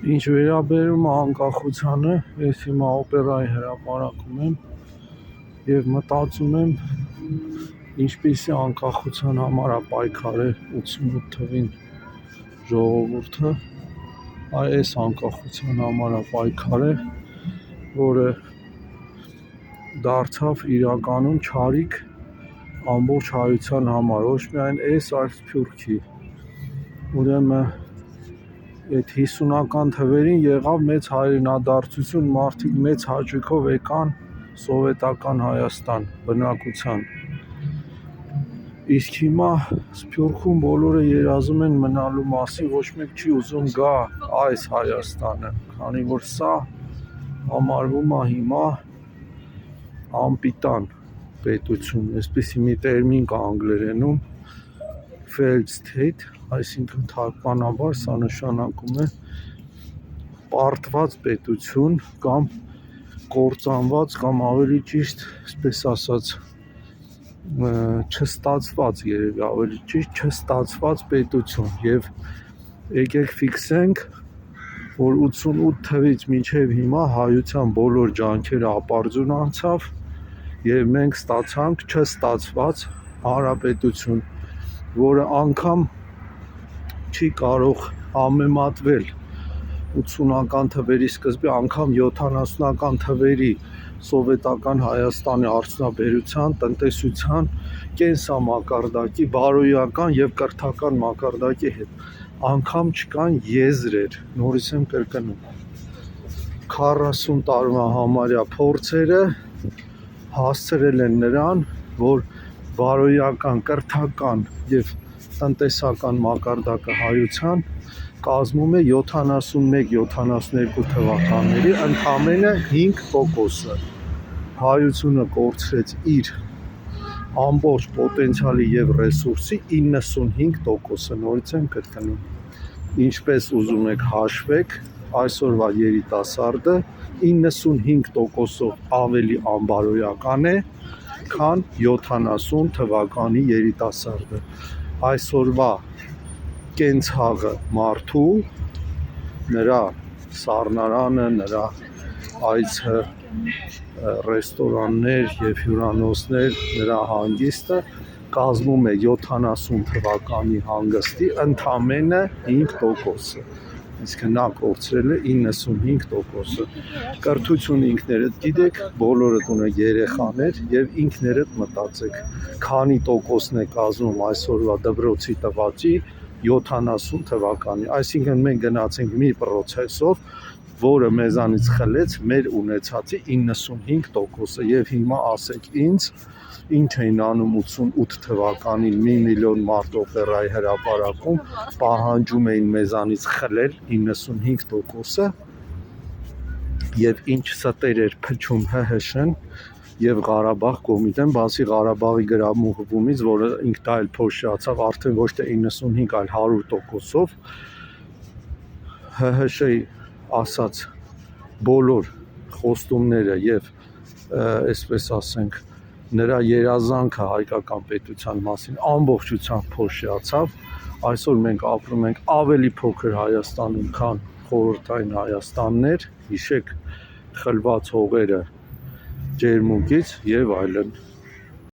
Ինչ վերաբերում է անկախությանը, ես հիմա օպերայի հրապարակում եմ եւ մտածում եմ ինչպիսի անկախության համար է պայքարել 88 թվին ժողովուրդը, այս անկախության համար է պայքարել, որը դարձավ իրականում չարիք ամբողջ հայության համար, ոչ միայն այս, այլ Սփյուռքի։ Ուրեմն այդ 50-ական թվերին եղավ մեծ հայրենադարձություն, մարդիկ մեծ հաճույքով եկան սովետական Հայաստան բնակության։ Իսկ հիմա Սփյուռքում բոլորը երազում են մնալու մասին, ոչ մեկ չի ուզում գա այս Հայաստանը, քանի որ սա համարվում է հիմա անպիտան պետություն, այսպիսի մի տերմին կա անգլերենում failed state, այսինքն թարգմանաբար սա նշանակում է պարտված պետություն կամ կործանված կամ ավելի ճիշտ, այսպես ասած, չստացված, երևի ավելի ճիշտ չստացված պետություն։ Եվ եկեք ֆիքսենք, որ 88 թվից մինչև հիմա հայության բոլոր ջանքերը ապարդյուն անցավ եւ մենք ստացանք չստացված հանրապետություն, որը անգամ չի կարող համեմատվել 80-ական թվերի սկզբի, անգամ 70-ական թվերի սովետական Հայաստանի արդյունաբերության, տնտեսության, կենսամակարդակի, բարոյական եւ կրթական մակարդակի հետ անգամ չկան եզրեր, նորից եմ կրկնում, 40 տարվա համարյա փորձերը հասցրել են նրան, որ բարոյական, կրթական եւ տնտեսական մակարդակը հայության կազմում է 71-72 թվականների ընդամենը 5%-ը։ Հայությունը կորցրեց իր ամբողջ պոտենցիալի եւ ռեսուրսի 95%-ը, նորից եմ կրկնում։ Ինչպես ուզում եք հաշվեք, այսօրվա երիտասարդը 95%-ով ավելի անբարոյական է, քան 70 թվականի երիտասարդը։ Այսօրվա կենցաղը մարդու, նրա սառնարանը, նրա այցը, ռեստորաններ եւ հյուրանոցներ, նրա հանգիստը կազմում է 70 թվականի հանգստի ընդամենը 5%-ը, իսկ նա կորցրել է 95%-ը։ Կրթություն ինքներդ գիտեք, բոլորդ ունեք երեխաներ եւ ինքներդ մտածեք, քանի տոկոսն է կազմում այսօրվա դպրոցի տվածի 70 թվականի, այսինքն մենք գնացինք մի պրոցեսով, որը մեզանից խլեց մեր ունեցածի 95%-ը եւ հիմա ասեք ինձ, ինչ էին անում 88 թվականին 1 միլիոն մարդ օպերայի հրապարակում, պահանջում էին մեզանից խլել 95%-ը եւ ինչ ստեր էր փչում ՀՀՇ-ն եւ Ղարաբաղ կոմիտեն, բացի Ղարաբաղի գրամուղումից, որը ինքն դա էլ փոշիացավ արդեն ոչ թե 95, այլ 100%-ով, ՀՀՇ-ի ասած բոլոր խոստումները եւ այսպես ասենք նրա երազանքը հայկական պետության մասին ամբողջությամբ փոշիացավ։ Այսօր մենք ապրում ենք ավելի փոքր Հայաստանում, քան խորհրդային Հայաստաններ, հիշեք խլված հողերը ջերմուկից եւ այլն։